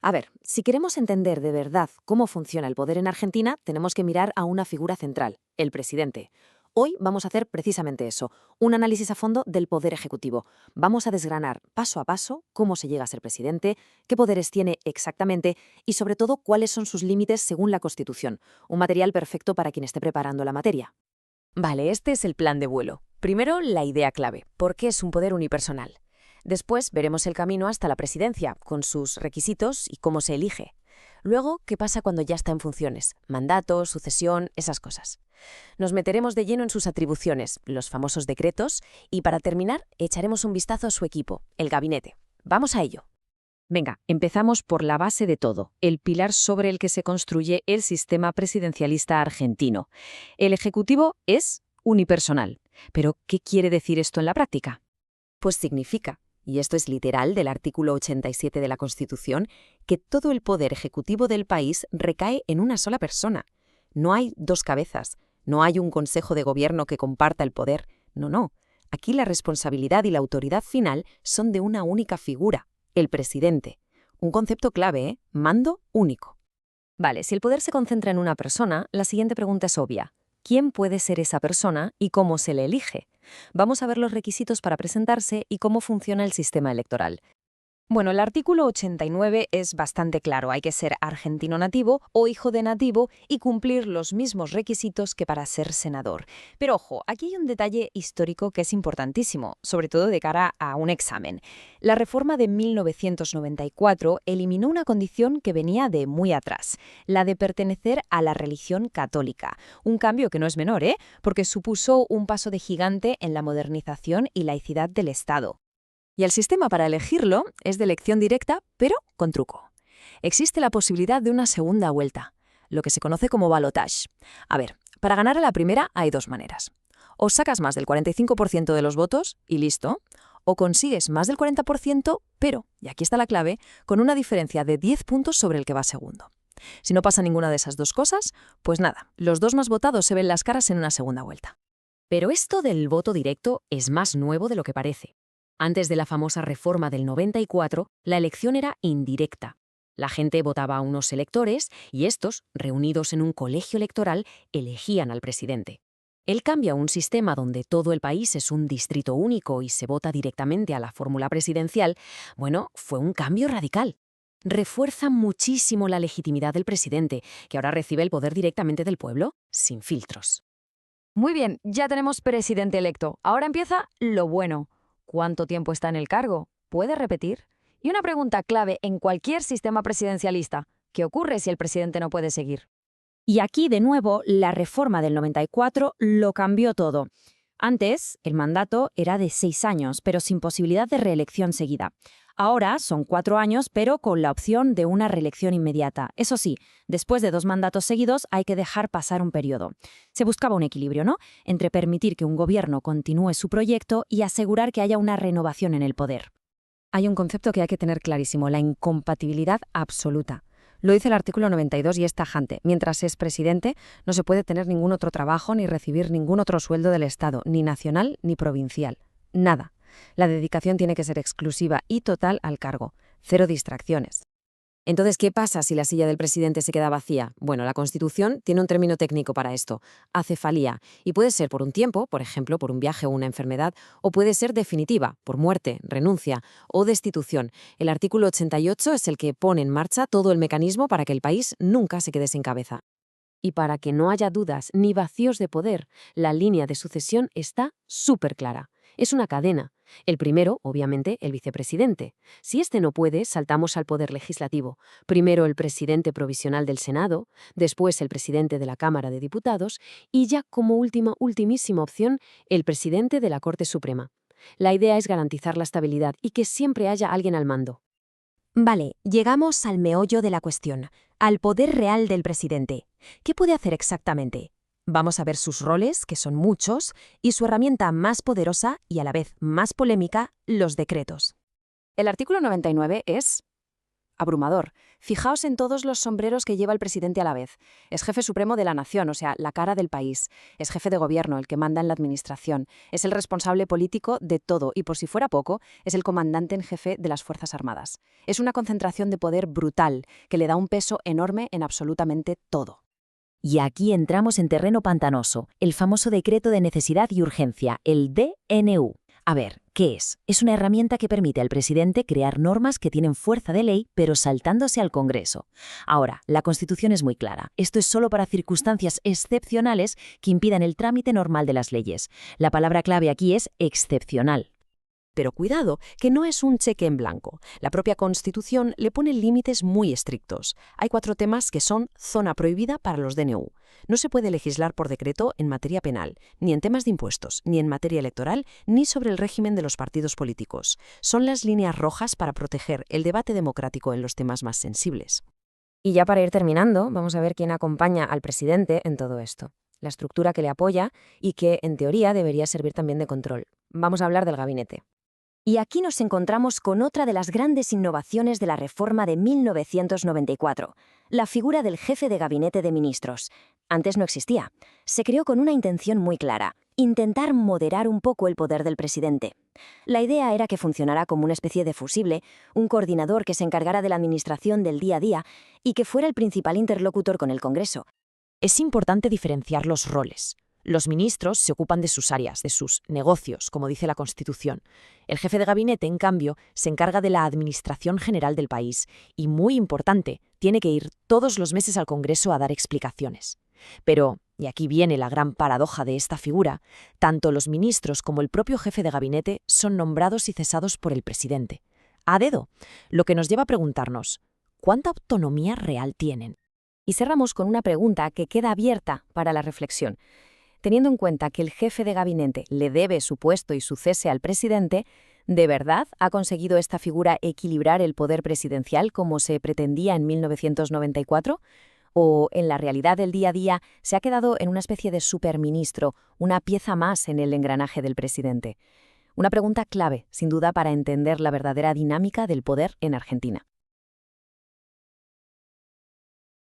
A ver, si queremos entender de verdad cómo funciona el poder en Argentina, tenemos que mirar a una figura central, el presidente. Hoy vamos a hacer precisamente eso, un análisis a fondo del poder ejecutivo. Vamos a desgranar paso a paso cómo se llega a ser presidente, qué poderes tiene exactamente y sobre todo cuáles son sus límites según la Constitución. Un material perfecto para quien esté preparando la materia. Vale, este es el plan de vuelo. Primero, la idea clave, ¿por qué es un poder unipersonal? Después veremos el camino hasta la presidencia, con sus requisitos y cómo se elige. Luego, ¿qué pasa cuando ya está en funciones? Mandato, sucesión, esas cosas. Nos meteremos de lleno en sus atribuciones, los famosos decretos, y para terminar, echaremos un vistazo a su equipo, el gabinete. Vamos a ello. Venga, empezamos por la base de todo, el pilar sobre el que se construye el sistema presidencialista argentino. El Ejecutivo es unipersonal. Pero, ¿qué quiere decir esto en la práctica? Pues significa, y esto es literal del artículo 87 de la Constitución, que todo el poder ejecutivo del país recae en una sola persona. No hay dos cabezas, no hay un consejo de gobierno que comparta el poder. No. Aquí la responsabilidad y la autoridad final son de una única figura, el presidente. Un concepto clave, ¿eh? Mando único. Vale, si el poder se concentra en una persona, la siguiente pregunta es obvia. ¿Quién puede ser esa persona y cómo se le elige? Vamos a ver los requisitos para presentarse y cómo funciona el sistema electoral. Bueno, el artículo 89 es bastante claro. Hay que ser argentino nativo o hijo de nativo y cumplir los mismos requisitos que para ser senador. Pero ojo, aquí hay un detalle histórico que es importantísimo, sobre todo de cara a un examen. La reforma de 1994 eliminó una condición que venía de muy atrás, la de pertenecer a la religión católica. Un cambio que no es menor, porque supuso un paso de gigante en la modernización y laicidad del Estado. Y el sistema para elegirlo es de elección directa, pero con truco. Existe la posibilidad de una segunda vuelta, lo que se conoce como balotage. A ver, para ganar a la primera hay dos maneras. O sacas más del 45% de los votos y listo, o consigues más del 40%, pero, y aquí está la clave, con una diferencia de 10 puntos sobre el que va segundo. Si no pasa ninguna de esas dos cosas, pues nada, los dos más votados se ven las caras en una segunda vuelta. Pero esto del voto directo es más nuevo de lo que parece. Antes de la famosa reforma del 94, la elección era indirecta. La gente votaba a unos electores y estos, reunidos en un colegio electoral, elegían al presidente. El cambio a un sistema donde todo el país es un distrito único y se vota directamente a la fórmula presidencial, bueno, fue un cambio radical. Refuerza muchísimo la legitimidad del presidente, que ahora recibe el poder directamente del pueblo, sin filtros. Muy bien, ya tenemos presidente electo. Ahora empieza lo bueno. ¿Cuánto tiempo está en el cargo? ¿Puede repetir? Y una pregunta clave en cualquier sistema presidencialista. ¿Qué ocurre si el presidente no puede seguir? Y aquí, de nuevo, la reforma del 94 lo cambió todo. Antes, el mandato era de 6 años, pero sin posibilidad de reelección seguida. Ahora son 4 años, pero con la opción de una reelección inmediata. Eso sí, después de 2 mandatos seguidos hay que dejar pasar un periodo. Se buscaba un equilibrio, ¿no?, entre permitir que un gobierno continúe su proyecto y asegurar que haya una renovación en el poder. Hay un concepto que hay que tener clarísimo, la incompatibilidad absoluta. Lo dice el artículo 92 y es tajante. Mientras es presidente, no se puede tener ningún otro trabajo ni recibir ningún otro sueldo del Estado, ni nacional ni provincial. Nada. La dedicación tiene que ser exclusiva y total al cargo. Cero distracciones. Entonces, ¿qué pasa si la silla del presidente se queda vacía? Bueno, la Constitución tiene un término técnico para esto, acefalía, y puede ser por un tiempo, por ejemplo, por un viaje o una enfermedad, o puede ser definitiva, por muerte, renuncia o destitución. El artículo 88 es el que pone en marcha todo el mecanismo para que el país nunca se quede sin cabeza. Y para que no haya dudas ni vacíos de poder, la línea de sucesión está súper clara. Es una cadena. El primero, obviamente, el vicepresidente. Si este no puede, saltamos al poder legislativo. Primero el presidente provisional del Senado, después el presidente de la Cámara de Diputados y ya como ultimísima opción, el presidente de la Corte Suprema. La idea es garantizar la estabilidad y que siempre haya alguien al mando. Vale, llegamos al meollo de la cuestión, al poder real del presidente. ¿Qué puede hacer exactamente? Vamos a ver sus roles, que son muchos, y su herramienta más poderosa y a la vez más polémica, los decretos. El artículo 99 es abrumador. Fijaos en todos los sombreros que lleva el presidente a la vez. Es jefe supremo de la nación, o sea, la cara del país. Es jefe de gobierno, el que manda en la administración. Es el responsable político de todo y, por si fuera poco, es el comandante en jefe de las Fuerzas Armadas. Es una concentración de poder brutal que le da un peso enorme en absolutamente todo. Y aquí entramos en terreno pantanoso, el famoso decreto de necesidad y urgencia, el DNU. A ver, ¿qué es? Es una herramienta que permite al presidente crear normas que tienen fuerza de ley, pero saltándose al Congreso. Ahora, la Constitución es muy clara. Esto es solo para circunstancias excepcionales que impidan el trámite normal de las leyes. La palabra clave aquí es excepcional. Pero cuidado, que no es un cheque en blanco. La propia Constitución le pone límites muy estrictos. Hay 4 temas que son zona prohibida para los DNU. No se puede legislar por decreto en materia penal, ni en temas de impuestos, ni en materia electoral, ni sobre el régimen de los partidos políticos. Son las líneas rojas para proteger el debate democrático en los temas más sensibles. Y ya para ir terminando, vamos a ver quién acompaña al presidente en todo esto. La estructura que le apoya y que, en teoría, debería servir también de control. Vamos a hablar del gabinete. Y aquí nos encontramos con otra de las grandes innovaciones de la reforma de 1994, la figura del jefe de gabinete de ministros. Antes no existía. Se creó con una intención muy clara: intentar moderar un poco el poder del presidente. La idea era que funcionara como una especie de fusible, un coordinador que se encargara de la administración del día a día y que fuera el principal interlocutor con el Congreso. Es importante diferenciar los roles. Los ministros se ocupan de sus áreas, de sus negocios, como dice la Constitución. El jefe de gabinete, en cambio, se encarga de la administración general del país y, muy importante, tiene que ir todos los meses al Congreso a dar explicaciones. Pero, y aquí viene la gran paradoja de esta figura, tanto los ministros como el propio jefe de gabinete son nombrados y cesados por el presidente, a dedo, lo que nos lleva a preguntarnos, ¿cuánta autonomía real tienen? Y cerramos con una pregunta que queda abierta para la reflexión. Teniendo en cuenta que el jefe de gabinete le debe su puesto y su cese al presidente, ¿de verdad ha conseguido esta figura equilibrar el poder presidencial como se pretendía en 1994? ¿O en la realidad del día a día se ha quedado en una especie de superministro, una pieza más en el engranaje del presidente? Una pregunta clave, sin duda, para entender la verdadera dinámica del poder en Argentina.